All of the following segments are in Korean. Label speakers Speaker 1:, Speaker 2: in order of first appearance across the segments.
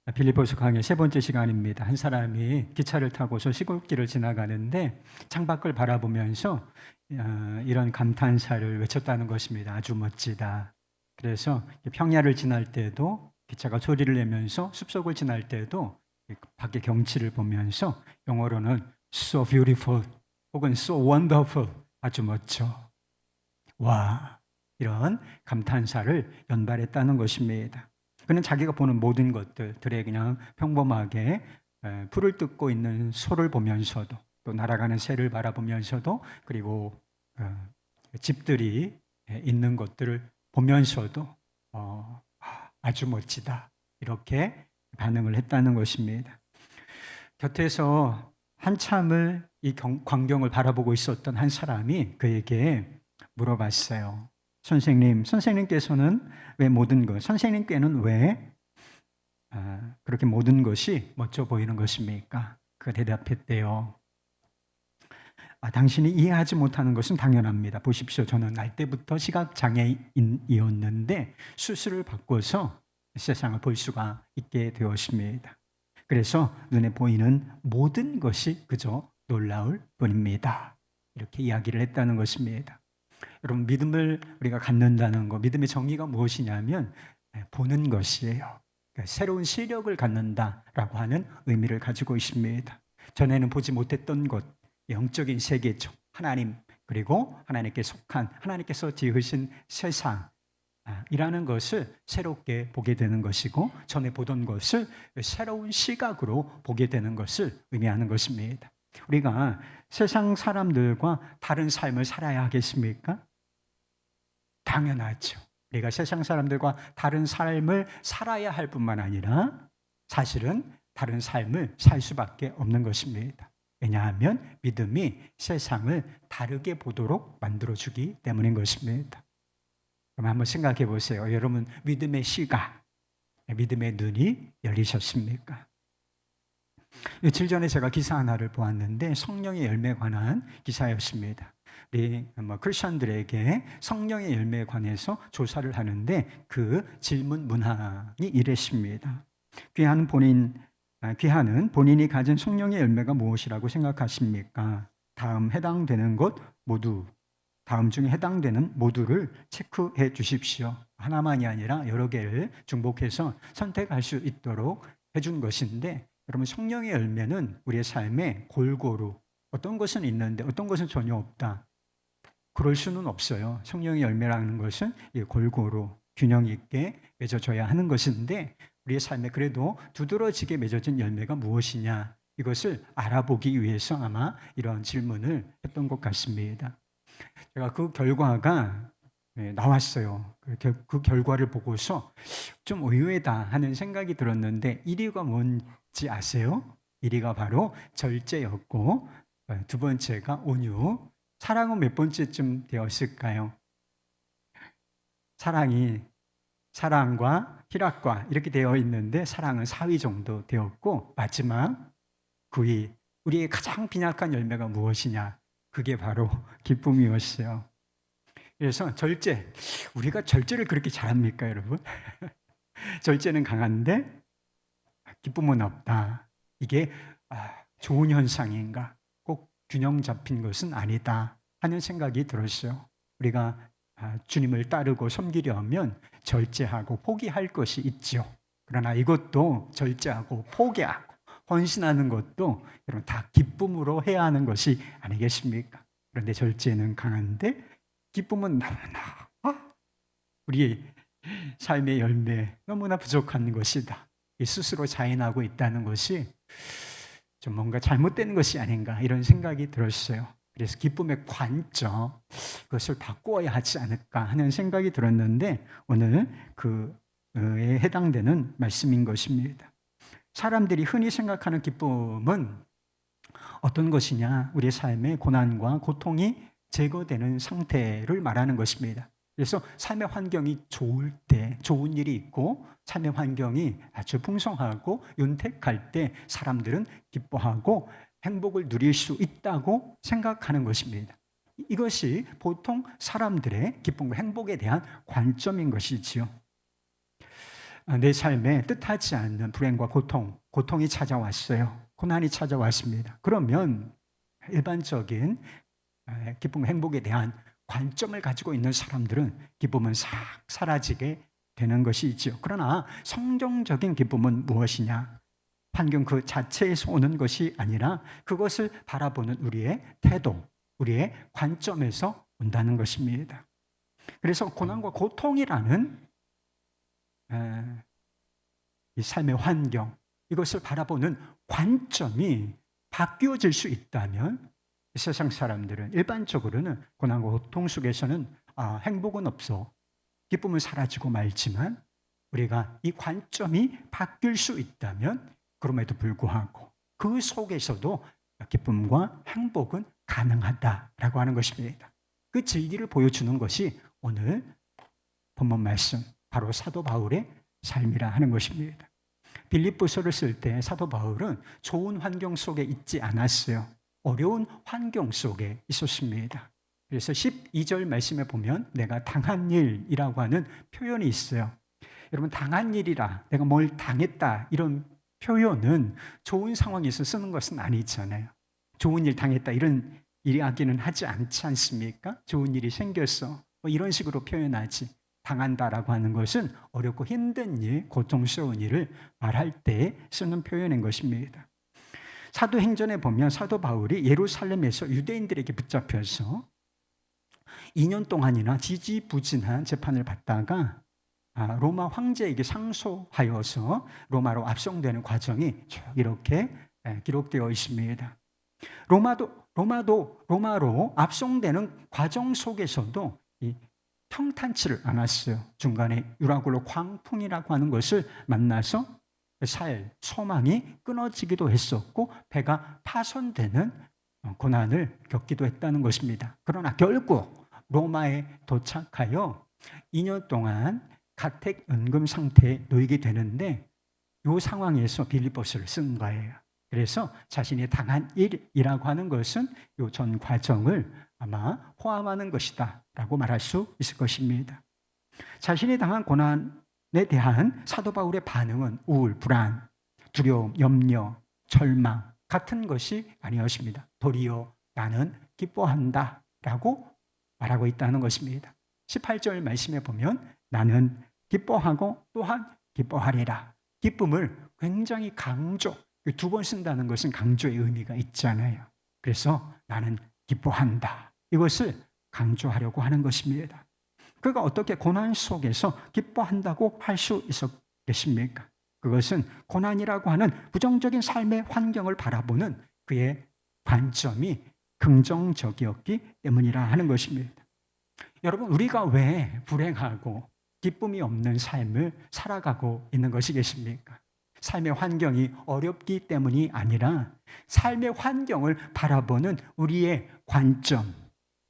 Speaker 1: 빌립보서 강의 세 번째 시간입니다. 한 사람이 기차를 타고서 시골길을 지나가는데 창밖을 바라보면서 이런 감탄사를 외쳤다는 것입니다. 아주 멋지다. 그래서 평야를 지날 때도 기차가 소리를 내면서 숲속을 지날 때도 밖의 경치를 보면서 영어로는 so beautiful 혹은 so wonderful, 아주 멋져. 와, 이런 감탄사를 연발했다는 것입니다. 그는 자기가 보는 모든 것들에 그냥 평범하게 풀을 뜯고 있는 소를 보면서도, 또 날아가는 새를 바라보면서도, 그리고 집들이 있는 것들을 보면서도 아주 멋지다, 이렇게 반응을 했다는 것입니다. 곁에서 한참을 이 광경을 바라보고 있었던 한 사람이 그에게 물어봤어요. 선생님께서는 왜 선생님께는 왜 그렇게 모든 것이 멋져 보이는 것입니까? 그 대답했대요. 당신이 이해하지 못하는 것은 당연합니다. 보십시오. 저는 날 때부터 시각장애인이었는데 수술을 받고서 세상을 볼 수가 있게 되었습니다. 그래서 눈에 보이는 모든 것이 그저 놀라울 뿐입니다. 이렇게 이야기를 했다는 것입니다. 여러분, 믿음을 우리가 갖는다는 것, 믿음의 정의가 무엇이냐면 보는 것이에요. 그러니까 새로운 시력을 갖는다라고 하는 의미를 가지고 있습니다. 전에는 보지 못했던 것, 영적인 세계죠. 하나님, 그리고 하나님께 속한, 하나님께서 지으신 세상 이라는 것을 새롭게 보게 되는 것이고, 전에 보던 것을 새로운 시각으로 보게 되는 것을 의미하는 것입니다. 우리가 세상 사람들과 다른 삶을 살아야 하겠습니까? 당연하죠. 우리가 세상 사람들과 다른 삶을 살아야 할 뿐만 아니라 사실은 다른 삶을 살 수밖에 없는 것입니다. 왜냐하면 믿음이 세상을 다르게 보도록 만들어주기 때문인 것입니다. 그럼 한번 생각해 보세요. 여러분, 믿음의 시각, 믿음의 눈이 열리셨습니까? 며칠 전에 제가 기사 하나를 보았는데 성령의 열매에 관한 기사였습니다. 크리스천들에게 성령의 열매에 관해서 조사를 하는데 그 질문 문항이 이랬습니다. 귀하는 본인이 가진 성령의 열매가 무엇이라고 생각하십니까? 다음 중에 해당되는 모두를 체크해 주십시오. 하나만이 아니라 여러 개를 중복해서 선택할 수 있도록 해준 것인데, 여러분, 성령의 열매는 우리의 삶에 골고루 어떤 것은 있는데 어떤 것은 전혀 없다, 그럴 수는 없어요. 성령의 열매라는 것은 골고루 균형 있게 맺어져야 하는 것인데, 우리의 삶에 그래도 두드러지게 맺어진 열매가 무엇이냐, 이것을 알아보기 위해서 아마 이런 질문을 했던 것 같습니다. 제가 그 결과가 나왔어요. 그 결과를 보고서 좀 의외다 하는 생각이 들었는데, 1위가 뭔지 아세요? 1위가 바로 절제였고, 두 번째가 온유. 사랑은 몇 번째쯤 되었을까요? 사랑과 희락과 이렇게 되어 있는데, 사랑은 4위 정도 되었고, 마지막 9위, 우리의 가장 빈약한 열매가 무엇이냐? 그게 바로 기쁨이었어요. 그래서 우리가 절제를 그렇게 잘합니까, 여러분? 절제는 강한데 기쁨은 없다. 이게 좋은 현상인가? 꼭 균형 잡힌 것은 아니다 하는 생각이 들었어요. 우리가 주님을 따르고 섬기려면 절제하고 포기할 것이 있죠. 그러나 이것도 절제하고 포기하고 헌신하는 것도 여러분 다 기쁨으로 해야 하는 것이 아니겠습니까? 그런데 절제는 강한데 기쁨은 너무나 우리 삶의 열매 너무나 부족한 것이다. 스스로 자인하고 있다는 것이 좀 뭔가 잘못된 것이 아닌가, 이런 생각이 들었어요. 그래서 기쁨의 관점, 그것을 바꾸어야 하지 않을까 하는 생각이 들었는데, 오늘 그에 해당되는 말씀인 것입니다. 사람들이 흔히 생각하는 기쁨은 어떤 것이냐? 우리의 삶의 고난과 고통이 제거되는 상태를 말하는 것입니다. 그래서 삶의 환경이 좋을 때, 좋은 일이 있고 삶의 환경이 아주 풍성하고 윤택할 때 사람들은 기뻐하고 행복을 누릴 수 있다고 생각하는 것입니다. 이것이 보통 사람들의 기쁨과 행복에 대한 관점인 것이지요. 내 삶에 뜻하지 않는 불행과 고통이 찾아왔어요. 고난이 찾아왔습니다. 그러면 일반적인 기쁨, 행복에 대한 관점을 가지고 있는 사람들은 기쁨은 싹 사라지게 되는 것이죠. 그러나 성경적인 기쁨은 무엇이냐? 환경 그 자체에서 오는 것이 아니라 그것을 바라보는 우리의 태도, 우리의 관점에서 온다는 것입니다. 그래서 고난과 고통이라는 이 삶의 환경, 이것을 바라보는 관점이 바뀌어질 수 있다면 세상 사람들은 일반적으로는 고난과 고통 속에서는 행복은 없어, 기쁨은 사라지고 말지만 우리가 이 관점이 바뀔 수 있다면 그럼에도 불구하고 그 속에서도 기쁨과 행복은 가능하다라고 하는 것입니다. 그 진리를 보여주는 것이 오늘 본문 말씀, 바로 사도 바울의 삶이라 하는 것입니다. 빌립보서를 쓸 때 사도 바울은 좋은 환경 속에 있지 않았어요. 어려운 환경 속에 있었습니다. 그래서 12절 말씀에 보면 내가 당한 일이라고 하는 표현이 있어요. 여러분, 당한 일이라, 내가 뭘 당했다, 이런 표현은 좋은 상황에서 쓰는 것은 아니잖아요. 좋은 일 당했다 이런 이야기는 하지 않지 않습니까? 좋은 일이 생겼어, 이런 식으로 표현하지. 당한다라고 하는 것은 어렵고 힘든 일, 고통스러운 일을 말할 때 쓰는 표현인 것입니다. 사도행전에 보면 사도 바울이 예루살렘에서 유대인들에게 붙잡혀서 2년 동안이나 지지부진한 재판을 받다가 로마 황제에게 상소하여서 로마로 압송되는 과정이 쭉 이렇게 기록되어 있습니다. 로마로 압송되는 과정 속에서도 평탄치를 않았어요. 중간에 유라굴로 광풍이라고 하는 것을 만나서 소망이 끊어지기도 했었고 배가 파손되는 고난을 겪기도 했다는 것입니다. 그러나 결국 로마에 도착하여 2년 동안 가택연금 상태에 놓이게 되는데 이 상황에서 빌립보서를 쓴 거예요. 그래서 자신이 당한 일이라고 하는 것은 이 전 과정을 아마 포함하는 것이다 라고 말할 수 있을 것입니다. 자신이 당한 고난에 대한 사도 바울의 반응은 우울, 불안, 두려움, 염려, 절망 같은 것이 아니었습니다. 도리어 나는 기뻐한다 라고 말하고 있다는 것입니다. 18절 말씀에 보면 나는 기뻐하고 또한 기뻐하리라. 기쁨을 굉장히 강조, 두 번 쓴다는 것은 강조의 의미가 있잖아요. 그래서 나는 기뻐한다, 이것을 강조하려고 하는 것입니다. 그가 어떻게 고난 속에서 기뻐한다고 할 수 있었겠습니까? 그것은 고난이라고 하는 부정적인 삶의 환경을 바라보는 그의 관점이 긍정적이었기 때문이라 하는 것입니다. 여러분, 우리가 왜 불행하고 기쁨이 없는 삶을 살아가고 있는 것이겠습니까? 삶의 환경이 어렵기 때문이 아니라 삶의 환경을 바라보는 우리의 관점,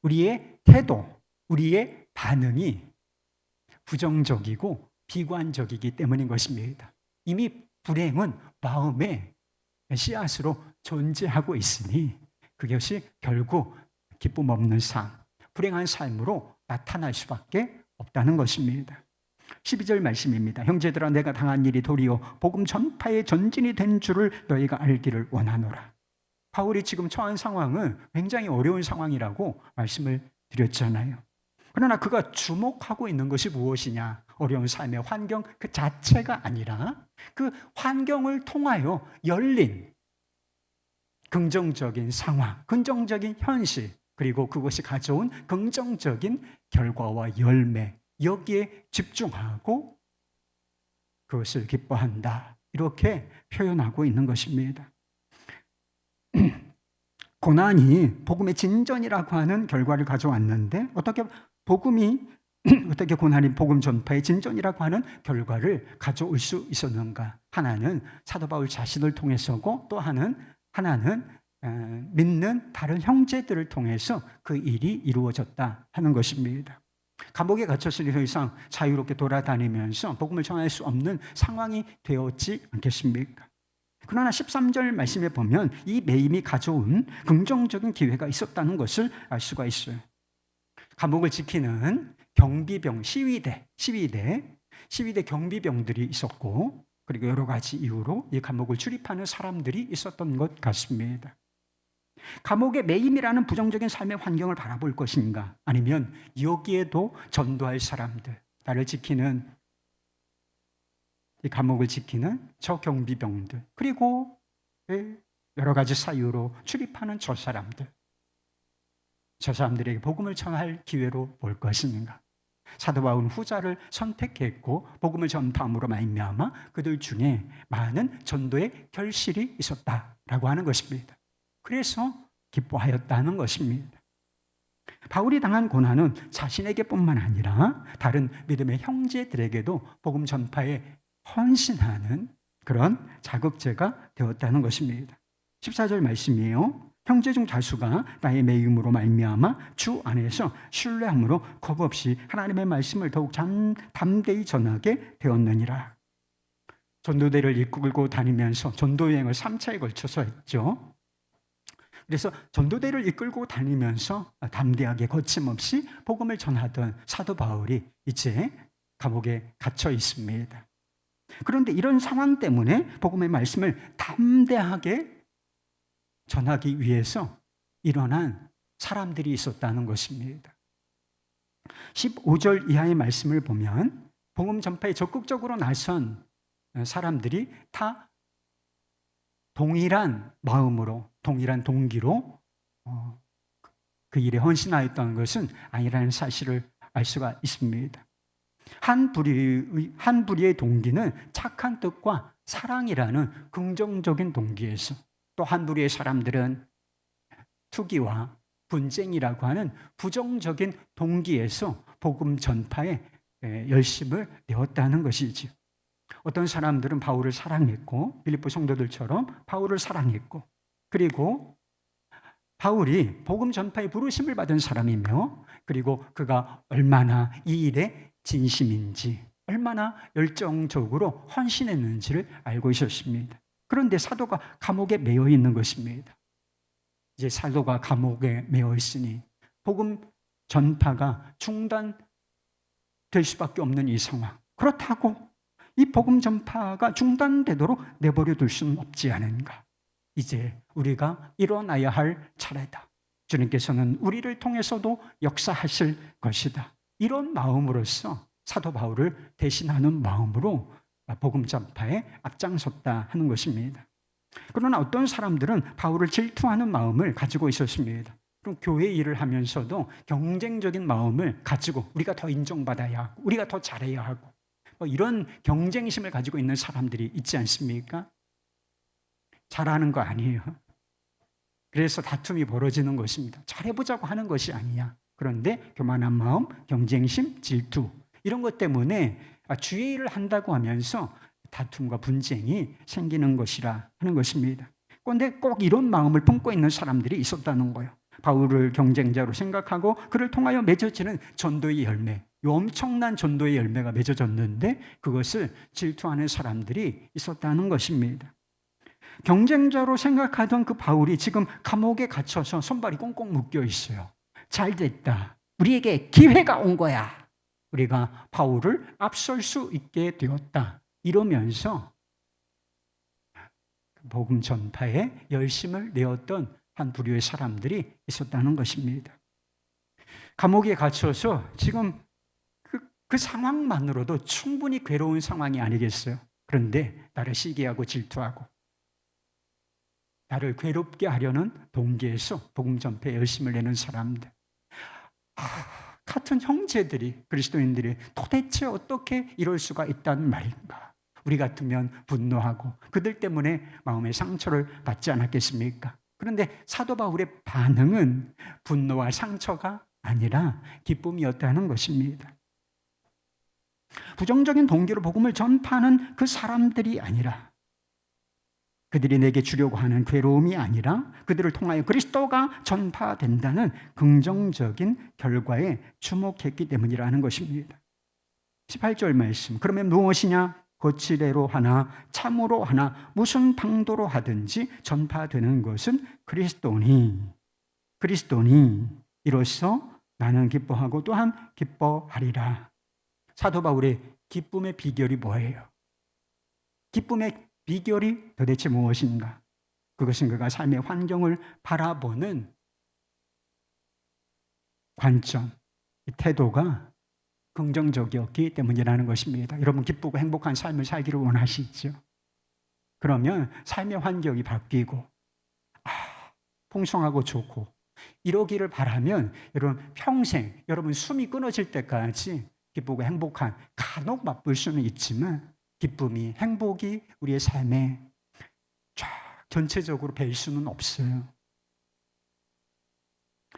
Speaker 1: 우리의 태도, 우리의 반응이 부정적이고 비관적이기 때문인 것입니다. 이미 불행은 마음의 씨앗으로 존재하고 있으니 그것이 결국 기쁨 없는 삶, 불행한 삶으로 나타날 수밖에 없다는 것입니다. 12절 말씀입니다. 형제들아, 내가 당한 일이 도리어 복음 전파의 전진이 된 줄을 너희가 알기를 원하노라. 바울이 지금 처한 상황은 굉장히 어려운 상황이라고 말씀을 드렸잖아요. 그러나 그가 주목하고 있는 것이 무엇이냐? 어려운 삶의 환경 그 자체가 아니라 그 환경을 통하여 열린 긍정적인 상황, 긍정적인 현실, 그리고 그것이 가져온 긍정적인 결과와 열매, 여기에 집중하고 그것을 기뻐한다, 이렇게 표현하고 있는 것입니다. 고난이 복음의 진전이라고 하는 결과를 가져왔는데 어떻게 고난이 복음 전파의 진전이라고 하는 결과를 가져올 수 있었는가? 하나는 사도 바울 자신을 통해서고 또 하나는 믿는 다른 형제들을 통해서 그 일이 이루어졌다 하는 것입니다. 감옥에 갇혔으니 더 이상 자유롭게 돌아다니면서 복음을 전할 수 없는 상황이 되었지 않겠습니까? 그러나 13절 말씀에 보면 이 매임이 가져온 긍정적인 기회가 있었다는 것을 알 수가 있어요. 감옥을 지키는 경비병, 시위대, 시위대 경비병들이 있었고, 그리고 여러 가지 이유로 이 감옥을 출입하는 사람들이 있었던 것 같습니다. 감옥의 매임이라는 부정적인 삶의 환경을 바라볼 것인가, 아니면 여기에도 전도할 사람들, 나를 지키는, 이 감옥을 지키는 저 경비병들, 그리고 여러 가지 사유로 출입하는 저 사람들에게 복음을 전할 기회로 볼 것인가. 사도 바울은 후자를 선택했고 복음을 전파함으로 말미암아 그들 중에 많은 전도의 결실이 있었다라고 하는 것입니다. 그래서 기뻐하였다는 것입니다. 바울이 당한 고난은 자신에게뿐만 아니라 다른 믿음의 형제들에게도 복음 전파에 헌신하는 그런 자극제가 되었다는 것입니다. 14절 말씀이에요. 형제 중 다수가 나의 매임으로 말미암아 주 안에서 신뢰함으로 겁없이 하나님의 말씀을 더욱 담대히 전하게 되었느니라. 전도대를 이끌고 다니면서 전도여행을 3차에 걸쳐서 했죠. 그래서 전도대를 이끌고 다니면서 담대하게 거침없이 복음을 전하던 사도 바울이 이제 감옥에 갇혀 있습니다. 그런데 이런 상황 때문에 복음의 말씀을 담대하게 전하기 위해서 일어난 사람들이 있었다는 것입니다. 15절 이하의 말씀을 보면 복음 전파에 적극적으로 나선 사람들이 다 동일한 마음으로, 동일한 동기로 그 일에 헌신하였다는 것은 아니라는 사실을 알 수가 있습니다. 한 부류의 동기는 착한 뜻과 사랑이라는 긍정적인 동기에서, 또 한 부류의 사람들은 투기와 분쟁이라고 하는 부정적인 동기에서 복음 전파에 열심을 내었다는 것이지요. 어떤 사람들은 바울을 사랑했고, 빌립보 성도들처럼 바울을 사랑했고, 그리고 바울이 복음 전파에 부르심을 받은 사람이며, 그리고 그가 얼마나 이 일에 진심인지, 얼마나 열정적으로 헌신했는지를 알고 있었습니다. 그런데 사도가 감옥에 매여 있는 것입니다. 이제 사도가 감옥에 매여 있으니 복음 전파가 중단될 수밖에 없는 이 상황. 그렇다고 이 복음 전파가 중단되도록 내버려 둘 수는 없지 않은가. 이제 우리가 일어나야 할 차례다. 주님께서는 우리를 통해서도 역사하실 것이다. 이런 마음으로서 사도 바울을 대신하는 마음으로 복음 전파에 앞장섰다 하는 것입니다. 그러나 어떤 사람들은 바울을 질투하는 마음을 가지고 있었습니다. 그럼 교회 일을 하면서도 경쟁적인 마음을 가지고 우리가 더 인정받아야 하고 우리가 더 잘해야 하고 이런 경쟁심을 가지고 있는 사람들이 있지 않습니까? 잘하는 거 아니에요. 그래서 다툼이 벌어지는 것입니다. 잘해보자고 하는 것이 아니냐. 그런데 교만한 마음, 경쟁심, 질투 이런 것 때문에 주의 일을 한다고 하면서 다툼과 분쟁이 생기는 것이라 하는 것입니다. 그런데 꼭 이런 마음을 품고 있는 사람들이 있었다는 거예요. 바울을 경쟁자로 생각하고 그를 통하여 맺어지는 전도의 열매, 이 엄청난 전도의 열매가 맺어졌는데 그것을 질투하는 사람들이 있었다는 것입니다. 경쟁자로 생각하던 그 바울이 지금 감옥에 갇혀서 손발이 꽁꽁 묶여 있어요. 잘 됐다. 우리에게 기회가 온 거야. 우리가 바울을 앞설 수 있게 되었다. 이러면서 복음 전파에 열심을 내었던 한 부류의 사람들이 있었다는 것입니다. 감옥에 갇혀서 지금 그 상황만으로도 충분히 괴로운 상황이 아니겠어요? 그런데 나를 시기하고 질투하고 나를 괴롭게 하려는 동기에서 복음 전파에 열심을 내는 사람들, 같은 형제들이, 그리스도인들이 도대체 어떻게 이럴 수가 있다는 말인가? 우리 같으면 분노하고 그들 때문에 마음의 상처를 받지 않았겠습니까? 그런데 사도 바울의 반응은 분노와 상처가 아니라 기쁨이었다는 것입니다. 부정적인 동기로 복음을 전파하는 그 사람들이 아니라, 그들이 내게 주려고 하는 괴로움이 아니라 그들을 통하여 그리스도가 전파된다는 긍정적인 결과에 주목했기 때문이라는 것입니다. 18절 말씀, 그러면 무엇이냐? 거칠애로 하나 참으로 하나 무슨 방도로 하든지 전파되는 것은 그리스도니 이로써 나는 기뻐하고 또한 기뻐하리라. 사도 바울의 기쁨의 비결이 뭐예요? 기쁨의 비결이 도대체 무엇인가? 그것은 그가 삶의 환경을 바라보는 관점, 태도가 긍정적이었기 때문이라는 것입니다. 여러분 기쁘고 행복한 삶을 살기를 원하시죠? 그러면 삶의 환경이 바뀌고 풍성하고 좋고 이러기를 바라면 여러분 평생 여러분 숨이 끊어질 때까지 기쁘고 행복한 간혹 맛볼 수는 있지만 기쁨이 행복이 우리의 삶에 쫙 전체적으로 배일 수는 없어요.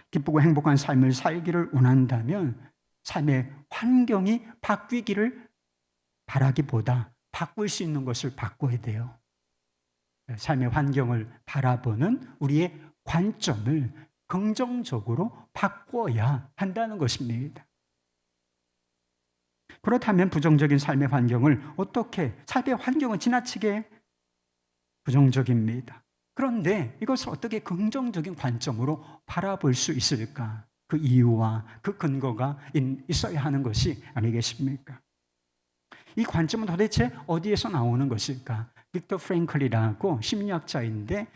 Speaker 1: 기쁘고 행복한 삶을 살기를 원한다면 삶의 환경이 바뀌기를 바라기보다 바꿀 수 있는 것을 바꿔야 돼요. 삶의 환경을 바라보는 우리의 관점을 긍정적으로 바꿔야 한다는 것입니다. 그렇다면 부정적인 삶의 환경을 어떻게, 삶의 환경은 지나치게 부정적입니다. 그런데 이것을 어떻게 긍정적인 관점으로 바라볼 수 있을까? 그 이유와 그 근거가 있어야 하는 것이 아니겠습니까? 이 관점은 도대체 어디에서 나오는 것일까? 빅터 프랭클이라고 심리학자인데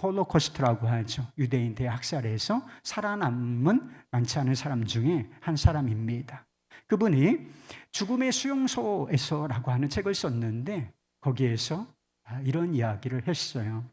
Speaker 1: 홀로코스트라고 하죠. 유대인 대학살에서 살아남은 많지 않은 사람 중에 한 사람입니다. 그분이 죽음의 수용소에서라고 하는 책을 썼는데 거기에서 이런 이야기를 했어요.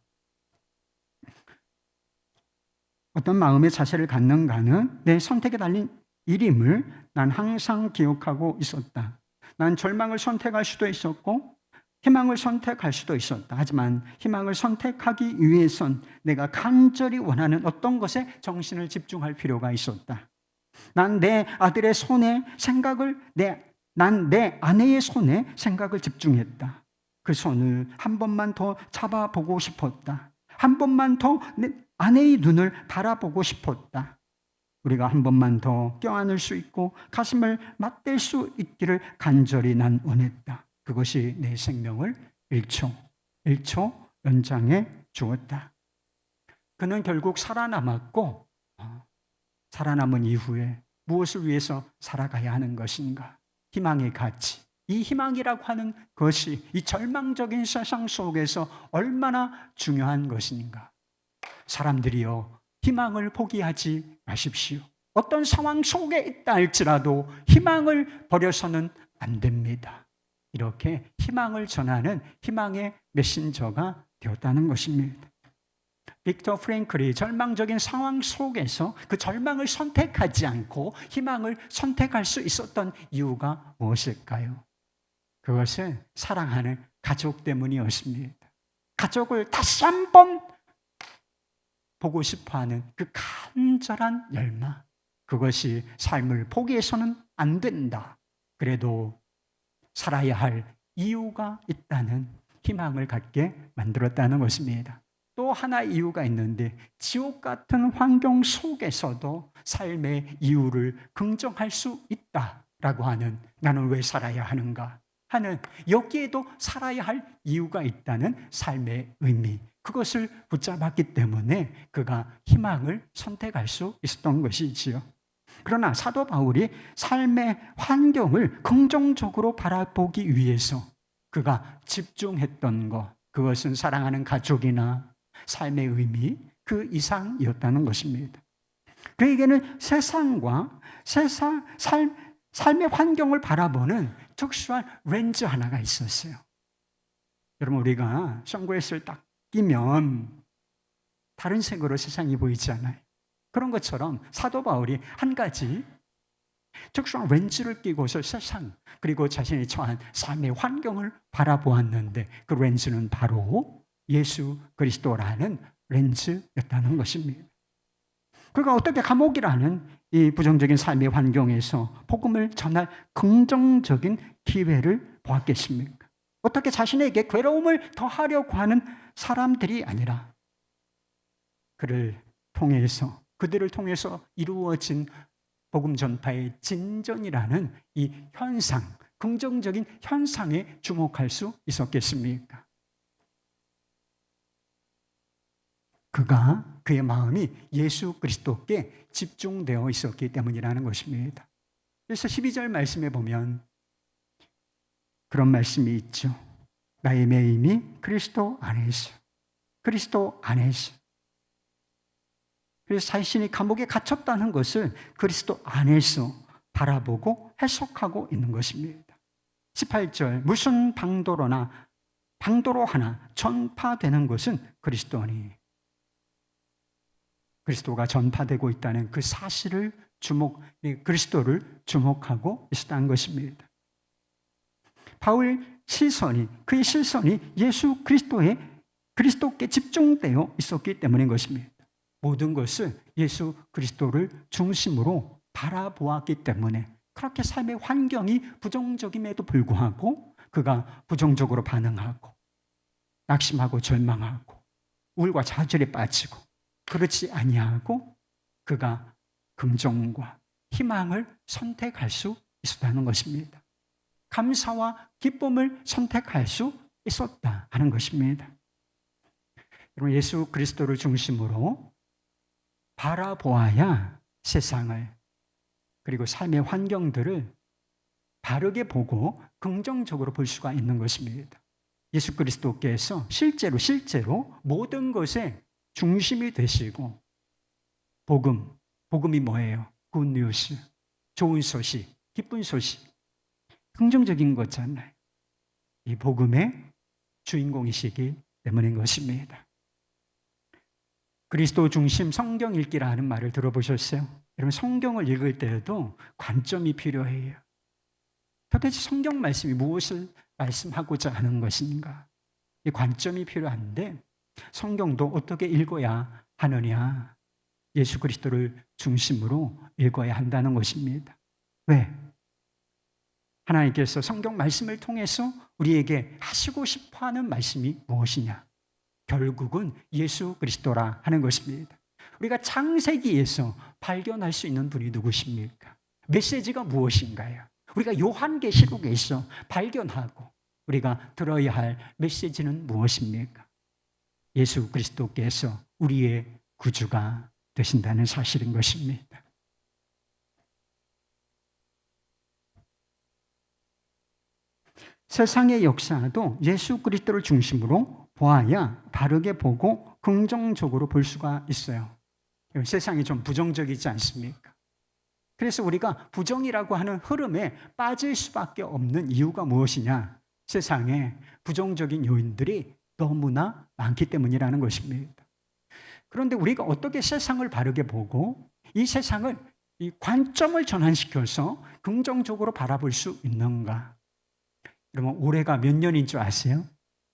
Speaker 1: 어떤 마음의 자세를 갖는가는 내 선택에 달린 일임을 난 항상 기억하고 있었다. 난 절망을 선택할 수도 있었고 희망을 선택할 수도 있었다. 하지만 희망을 선택하기 위해선 내가 간절히 원하는 어떤 것에 정신을 집중할 필요가 있었다. 난 내 아들의 손에 생각을, 난 내 아내의 손에 생각을 집중했다. 그 손을 한 번만 더 잡아보고 싶었다. 한 번만 더 내 아내의 눈을 바라보고 싶었다. 우리가 한 번만 더 껴안을 수 있고 가슴을 맞댈 수 있기를 간절히 난 원했다. 그것이 내 생명을 1초 연장해 주었다. 그는 결국 살아남았고 살아남은 이후에 무엇을 위해서 살아가야 하는 것인가? 희망의 가치. 이 희망이라고 하는 것이 이 절망적인 세상 속에서 얼마나 중요한 것인가? 사람들이요, 희망을 포기하지 마십시오. 어떤 상황 속에 있다 할지라도 희망을 버려서는 안 됩니다. 이렇게 희망을 전하는 희망의 메신저가 되었다는 것입니다. 빅터 프랭클이 절망적인 상황 속에서 그 절망을 선택하지 않고 희망을 선택할 수 있었던 이유가 무엇일까요? 그것은 사랑하는 가족 때문이었습니다. 가족을 다시 한번 보고 싶어하는 그 간절한 열망, 그것이 삶을 포기해서는 안 된다. 그래도 살아야 할 이유가 있다는 희망을 갖게 만들었다는 것입니다. 또 하나의 이유가 있는데 지옥 같은 환경 속에서도 삶의 이유를 긍정할 수 있다라고 하는, 나는 왜 살아야 하는가 하는, 여기에도 살아야 할 이유가 있다는 삶의 의미, 그것을 붙잡았기 때문에 그가 희망을 선택할 수 있었던 것이지요. 그러나 사도 바울이 삶의 환경을 긍정적으로 바라보기 위해서 그가 집중했던 것, 그것은 사랑하는 가족이나 삶의 의미, 그 이상이었다는 것입니다. 그에게는 세상과 삶의 환경을 바라보는 특수한 렌즈 하나가 있었어요. 여러분, 우리가 선글라스를 딱 끼면 다른 색으로 세상이 보이지 않아요? 그런 것처럼 사도 바울이 한 가지 특수한 렌즈를 끼고서 세상, 그리고 자신이 처한 삶의 환경을 바라보았는데 그 렌즈는 바로 예수 그리스도라는 렌즈였다는 것입니다. 그가 어떻게 감옥이라는 이 부정적인 삶의 환경에서 복음을 전할 긍정적인 기회를 보았겠습니까? 어떻게 자신에게 괴로움을 더하려고 하는 사람들이 아니라 그들을 통해서 이루어진 복음 전파의 진전이라는 이 현상, 긍정적인 현상에 주목할 수 있었겠습니까? 그의 마음이 예수 그리스도께 집중되어 있었기 때문이라는 것입니다. 그래서 12절 말씀에 보면 그런 말씀이 있죠. 나의 매임이 그리스도 안에서. 그리스도 안에서. 그래서 자신이 감옥에 갇혔다는 것을 그리스도 안에서 바라보고 해석하고 있는 것입니다. 18절, 무슨 방도로 하나 전파되는 것은 그리스도니. 그리스도가 전파되고 있다는 그 사실을 그리스도를 주목하고 있었다는 것입니다. 그의 시선이 예수 그리스도께 집중되어 있었기 때문인 것입니다. 모든 것을 예수 그리스도를 중심으로 바라보았기 때문에 그렇게 삶의 환경이 부정적임에도 불구하고 그가 부정적으로 반응하고 낙심하고 절망하고 우울과 좌절에 빠지고 그렇지 아니하고 그가 긍정과 희망을 선택할 수 있었다는 것입니다. 감사와 기쁨을 선택할 수 있었다 하는 것입니다. 여러분, 예수 그리스도를 중심으로 바라보아야 세상을 그리고 삶의 환경들을 바르게 보고 긍정적으로 볼 수가 있는 것입니다. 예수 그리스도께서 실제로 모든 것의 중심이 되시고 복음이 뭐예요? 굿뉴스, 좋은 소식, 기쁜 소식, 긍정적인 거잖아요. 이 복음의 주인공이시기 때문인 것입니다. 그리스도 중심 성경 읽기라는 말을 들어보셨어요? 여러분, 성경을 읽을 때에도 관점이 필요해요. 도대체 성경 말씀이 무엇을 말씀하고자 하는 것인가? 이 관점이 필요한데 성경도 어떻게 읽어야 하느냐? 예수 그리스도를 중심으로 읽어야 한다는 것입니다. 왜? 하나님께서 성경 말씀을 통해서 우리에게 하시고 싶어하는 말씀이 무엇이냐? 결국은 예수 그리스도라 하는 것입니다. 우리가 창세기에서 발견할 수 있는 분이 누구십니까? 메시지가 무엇인가요? 우리가 요한계시록에서 발견하고 우리가 들어야 할 메시지는 무엇입니까? 예수 그리스도께서 우리의 구주가 되신다는 사실인 것입니다. 세상의 역사도 예수 그리스도를 중심으로 보아야 바르게 보고 긍정적으로 볼 수가 있어요. 세상이 좀 부정적이지 않습니까? 그래서 우리가 부정이라고 하는 흐름에 빠질 수밖에 없는 이유가 무엇이냐? 세상에 부정적인 요인들이 너무나 많기 때문이라는 것입니다. 그런데 우리가 어떻게 세상을 바르게 보고 이 세상을 이 관점을 전환시켜서 긍정적으로 바라볼 수 있는가? 여러분, 올해가 몇 년인 줄 아세요?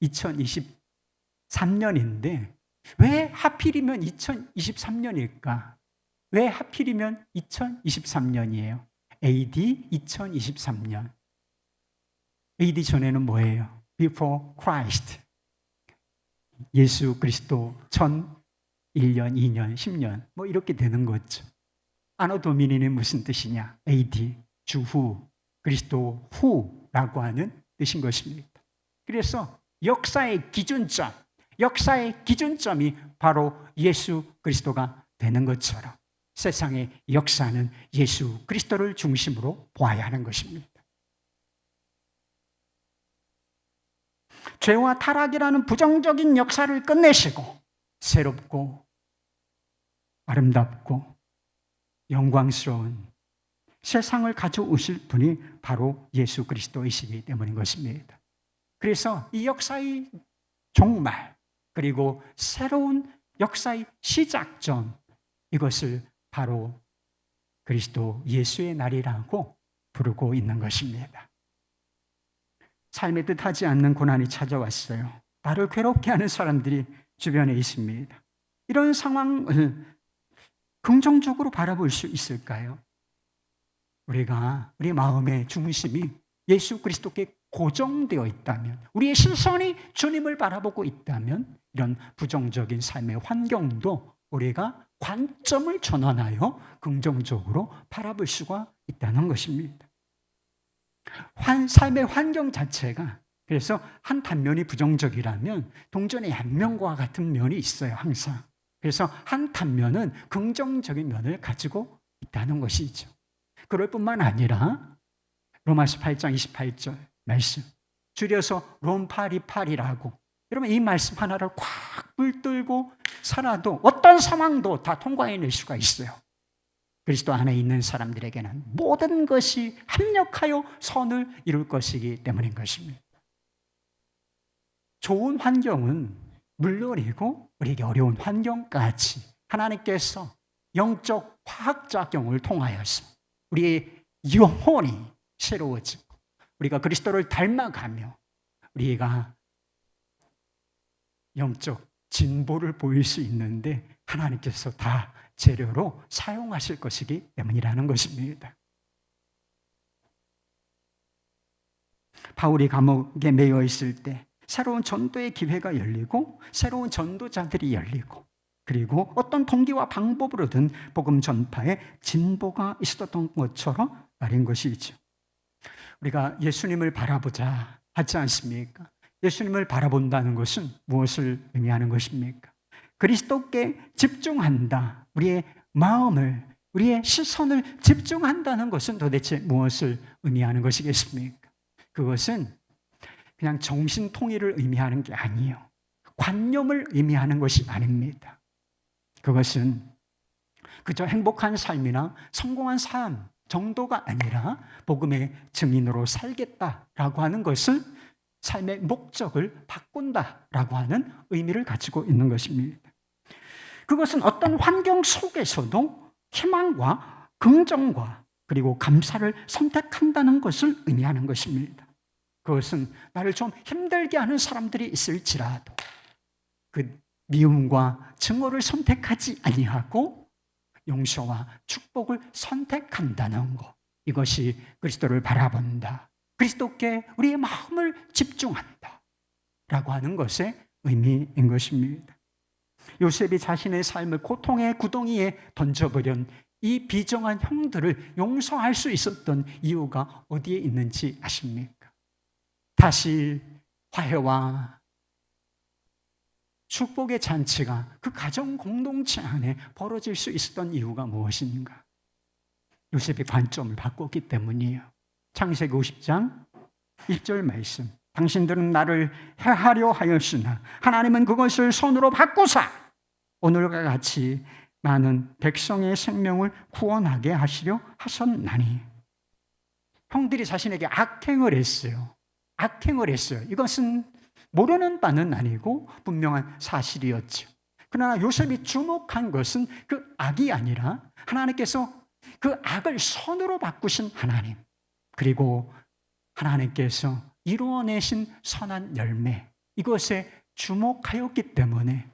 Speaker 1: 2023년인데 왜 하필이면 2023년일까? 왜 하필이면 2023년이에요? AD 2023년. AD 전에는 뭐예요? Before Christ. 예수 그리스도 전 1년, 2년, 10년 뭐 이렇게 되는 거죠. 아노 도미니는 무슨 뜻이냐? AD, 주후, 그리스도 후라고 하는 뜻인 것입니다. 그래서 역사의 기준점이 바로 예수 그리스도가 되는 것처럼 세상의 역사는 예수 그리스도를 중심으로 보아야 하는 것입니다. 죄와 타락이라는 부정적인 역사를 끝내시고 새롭고 아름답고 영광스러운 세상을 가져오실 분이 바로 예수 그리스도이시기 때문인 것입니다. 그래서 이 역사의 종말 그리고 새로운 역사의 시작점, 이것을 바로 그리스도 예수의 날이라고 부르고 있는 것입니다. 삶에 뜻하지 않는 고난이 찾아왔어요. 나를 괴롭게 하는 사람들이 주변에 있습니다. 이런 상황을 긍정적으로 바라볼 수 있을까요? 우리 마음의 중심이 예수 그리스도께 고정되어 있다면, 우리의 시선이 주님을 바라보고 있다면 이런 부정적인 삶의 환경도 우리가 관점을 전환하여 긍정적으로 바라볼 수가 있다는 것입니다. 삶의 환경 자체가 그래서 한 단면이 부정적이라면 동전의 양면과 같은 면이 있어요, 항상. 그래서 한 단면은 긍정적인 면을 가지고 있다는 것이죠. 그럴 뿐만 아니라 로마서 8장 28절 말씀, 줄여서 롬파리파리라고. 여러분 이 말씀 하나를 콱 물들고 살아도 어떤 상황도 다 통과해낼 수가 있어요. 그리스도 안에 있는 사람들에게는 모든 것이 합력하여 선을 이룰 것이기 때문인 것입니다. 좋은 환경은 물론이고 우리에게 어려운 환경까지 하나님께서 영적 화학작용을 통하여서 우리의 영혼이 새로워지고 우리가 그리스도를 닮아가며 우리가 영적 진보를 보일 수 있는데 하나님께서 다 재료로 사용하실 것이기 때문이라는 것입니다. 바울이 감옥에 매여 있을 때 새로운 전도의 기회가 열리고 새로운 전도자들이 열리고 그리고 어떤 동기와 방법으로든 복음 전파에 진보가 있었던 것처럼 말인 것이죠. 우리가 예수님을 바라보자 하지 않습니까? 예수님을 바라본다는 것은 무엇을 의미하는 것입니까? 그리스도께 집중한다. 우리의 마음을, 우리의 시선을 집중한다는 것은 도대체 무엇을 의미하는 것이겠습니까? 그것은 그냥 정신통일을 의미하는 게 아니에요. 관념을 의미하는 것이 아닙니다. 그것은 그저 행복한 삶이나 성공한 삶 정도가 아니라 복음의 증인으로 살겠다라고 하는 것을 삶의 목적을 바꾼다라고 하는 의미를 가지고 있는 것입니다. 그것은 어떤 환경 속에서도 희망과 긍정과 그리고 감사를 선택한다는 것을 의미하는 것입니다. 그것은 나를 좀 힘들게 하는 사람들이 있을지라도 그 미움과 증오를 선택하지 아니하고 용서와 축복을 선택한다는 것. 이것이 그리스도를 바라본다. 그리스도께 우리의 마음을 집중한다. 라고 하는 것의 의미인 것입니다. 요셉이 자신의 삶을 고통의 구덩이에 던져버린 이 비정한 형들을 용서할 수 있었던 이유가 어디에 있는지 아십니까? 다시 화해와 축복의 잔치가 그 가정 공동체 안에 벌어질 수 있었던 이유가 무엇인가? 요셉이 관점을 바꿨기 때문이에요. 창세기 50장 1절 말씀. 당신들은 나를 해하려 하였으나 하나님은 그것을 선으로 바꾸사 오늘과 같이 많은 백성의 생명을 구원하게 하시려 하셨나니. 형들이 자신에게 악행을 했어요. 악행을 했어요. 이것은 모르는 바는 아니고 분명한 사실이었죠. 그러나 요셉이 주목한 것은 그 악이 아니라 하나님께서 그 악을 선으로 바꾸신 하나님, 그리고 하나님께서 이루어내신 선한 열매, 이것에 주목하였기 때문에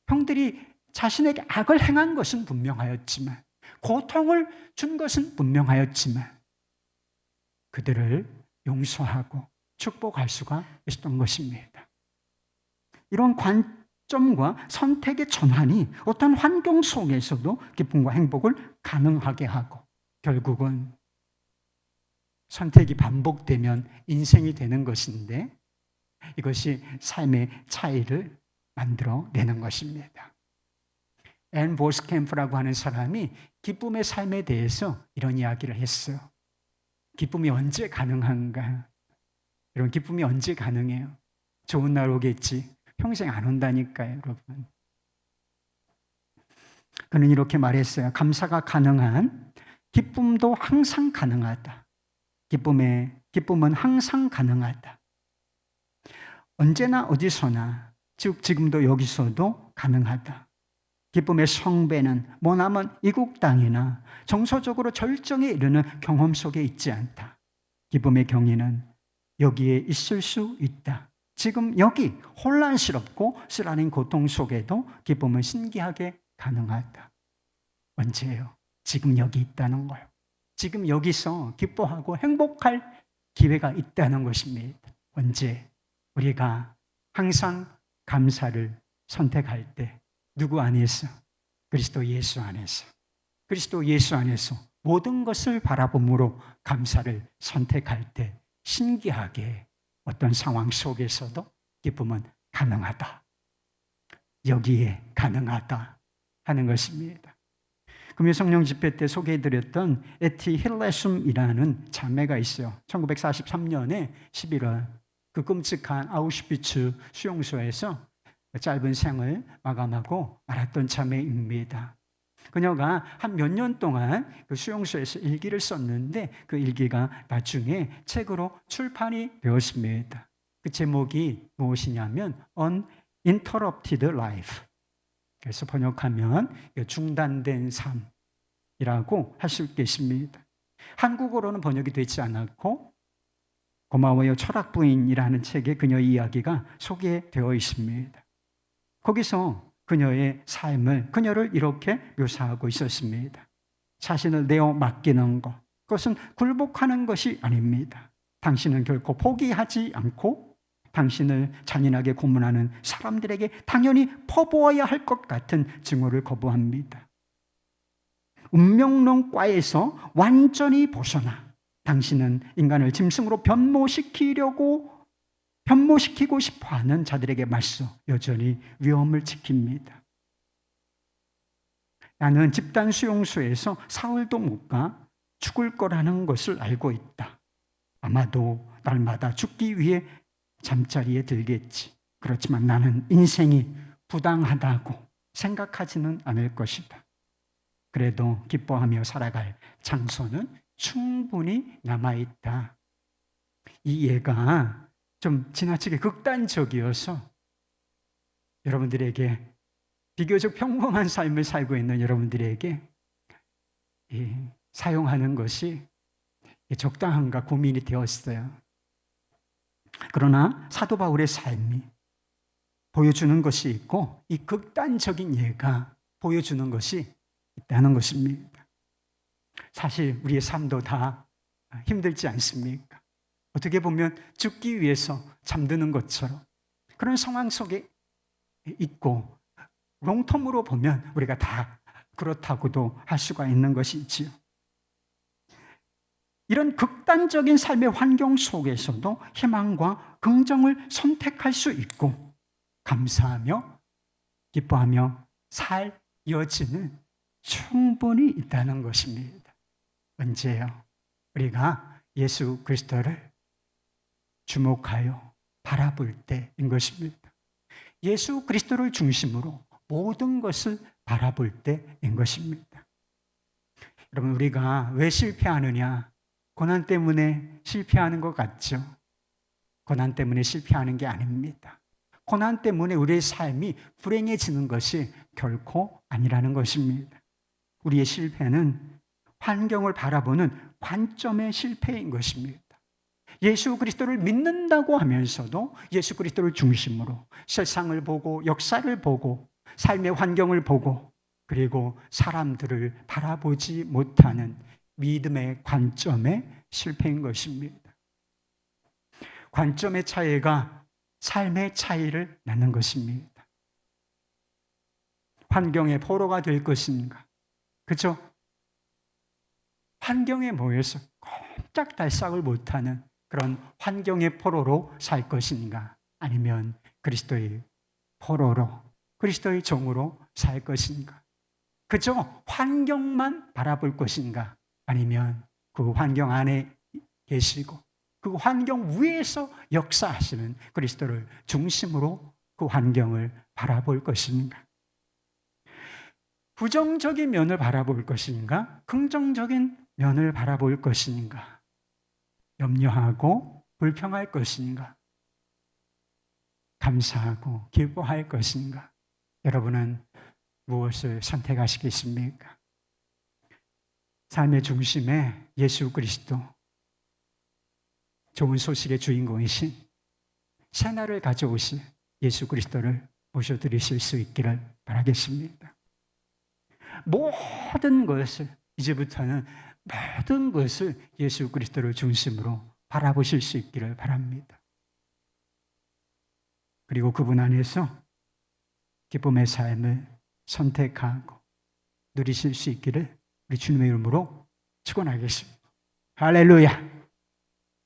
Speaker 1: 형들이 자신에게 악을 행한 것은 분명하였지만, 고통을 준 것은 분명하였지만 그들을 용서하고 축복할 수가 있었던 것입니다. 이런 관점과 선택의 전환이 어떤 환경 속에서도 기쁨과 행복을 가능하게 하고 결국은 선택이 반복되면 인생이 되는 것인데 이것이 삶의 차이를 만들어내는 것입니다. 앤 보스캠프라고 하는 사람이 기쁨의 삶에 대해서 이런 이야기를 했어요. 기쁨이 언제 가능한가? 여러분, 기쁨이 언제 가능해요? 좋은 날 오겠지. 평생 안 온다니까요, 여러분. 그는 이렇게 말했어요. 감사가 가능한 기쁨도 항상 가능하다. 기쁨은 항상 가능하다. 언제나 어디서나, 즉 지금도 여기서도 가능하다. 기쁨의 성배는 머나먼 이국 땅이나 정서적으로 절정에 이르는 경험 속에 있지 않다. 기쁨의 경위는 여기에 있을 수 있다. 지금 여기 혼란스럽고 쓰라린 고통 속에도 기쁨은 신기하게 가능하다. 언제예요? 지금 여기 있다는 거예요. 지금 여기서 기뻐하고 행복할 기회가 있다는 것입니다. 언제? 우리가 항상 감사를 선택할 때 누구 안에서? 그리스도 예수 안에서. 그리스도 예수 안에서 모든 것을 바라봄으로 감사를 선택할 때 신기하게 어떤 상황 속에서도 기쁨은 가능하다. 여기에 가능하다 하는 것입니다. 금요 성령 집회 때 소개해드렸던 에티 힐레숨이라는 자매가 있어요. 1943년에 11월 그 끔찍한 아우슈비츠 수용소에서 짧은 생을 마감하고 말았던 자매입니다. 그녀가 한 몇 년 동안 그 수용소에서 일기를 썼는데 그 일기가 나중에 책으로 출판이 되었습니다. 그 제목이 무엇이냐면 Uninterrupted Life. 그래서 번역하면 중단된 삶이라고 할 수 있겠습니다. 한국어로는 번역이 되지 않았고 고마워요 철학 부인이라는 책에 그녀의 이야기가 소개되어 있습니다. 거기서 그녀의 삶을, 그녀를 이렇게 묘사하고 있었습니다. 자신을 내어 맡기는 것, 그것은 굴복하는 것이 아닙니다. 당신은 결코 포기하지 않고 당신을 잔인하게 고문하는 사람들에게 당연히 퍼부어야 할 것 같은 증오를 거부합니다. 운명론과에서 완전히 벗어나 당신은 인간을 짐승으로 변모시키고 싶어하는 자들에게 맞서 여전히 위험을 지킵니다. 나는 집단 수용소에서 사흘도 못 가 죽을 거라는 것을 알고 있다. 아마도 날마다 죽기 위해 잠자리에 들겠지. 그렇지만 나는 인생이 부당하다고 생각하지는 않을 것이다. 그래도 기뻐하며 살아갈 장소는 충분히 남아있다. 이 예가 좀 지나치게 극단적이어서 여러분들에게 비교적 평범한 삶을 살고 있는 여러분들에게 사용하는 것이 적당한가 고민이 되었어요. 그러나 사도 바울의 삶이 보여주는 것이 있고 이 극단적인 예가 보여주는 것이 있다는 것입니다. 사실 우리의 삶도 다 힘들지 않습니까? 어떻게 보면 죽기 위해서 잠드는 것처럼 그런 상황 속에 있고 롱텀으로 보면 우리가 다 그렇다고도 할 수가 있는 것이지요. 이런 극단적인 삶의 환경 속에서도 희망과 긍정을 선택할 수 있고 감사하며 기뻐하며 살 여지는 충분히 있다는 것입니다. 언제요? 우리가 예수 그리스도를 주목하여 바라볼 때인 것입니다. 예수 그리스도를 중심으로 모든 것을 바라볼 때인 것입니다. 여러분, 우리가 왜 실패하느냐? 고난 때문에 실패하는 것 같죠? 고난 때문에 실패하는 게 아닙니다. 고난 때문에 우리의 삶이 불행해지는 것이 결코 아니라는 것입니다. 우리의 실패는 환경을 바라보는 관점의 실패인 것입니다. 예수 그리스도를 믿는다고 하면서도 예수 그리스도를 중심으로 세상을 보고 역사를 보고 삶의 환경을 보고 그리고 사람들을 바라보지 못하는 믿음의 관점의 실패인 것입니다. 관점의 차이가 삶의 차이를 낳는 것입니다. 환경의 포로가 될 것인가? 그렇죠? 환경에 모여서 꼼짝달싹을 못하는 그런 환경의 포로로 살 것인가? 아니면 그리스도의 포로로, 그리스도의 종으로 살 것인가? 그저 환경만 바라볼 것인가? 아니면 그 환경 안에 계시고 그 환경 위에서 역사하시는 그리스도를 중심으로 그 환경을 바라볼 것인가? 부정적인 면을 바라볼 것인가? 긍정적인 면을 바라볼 것인가? 염려하고 불평할 것인가? 감사하고 기뻐할 것인가? 여러분은 무엇을 선택하시겠습니까? 삶의 중심에 예수 그리스도, 좋은 소식의 주인공이신 새날을 가져오신 예수 그리스도를 모셔드리실 수 있기를 바라겠습니다. 모든 것을, 이제부터는 모든 것을 예수 그리스도를 중심으로 바라보실 수 있기를 바랍니다. 그리고 그분 안에서 기쁨의 삶을 선택하고 누리실 수 있기를 우리 주님의 이름으로 축원하겠습니다. 할렐루야.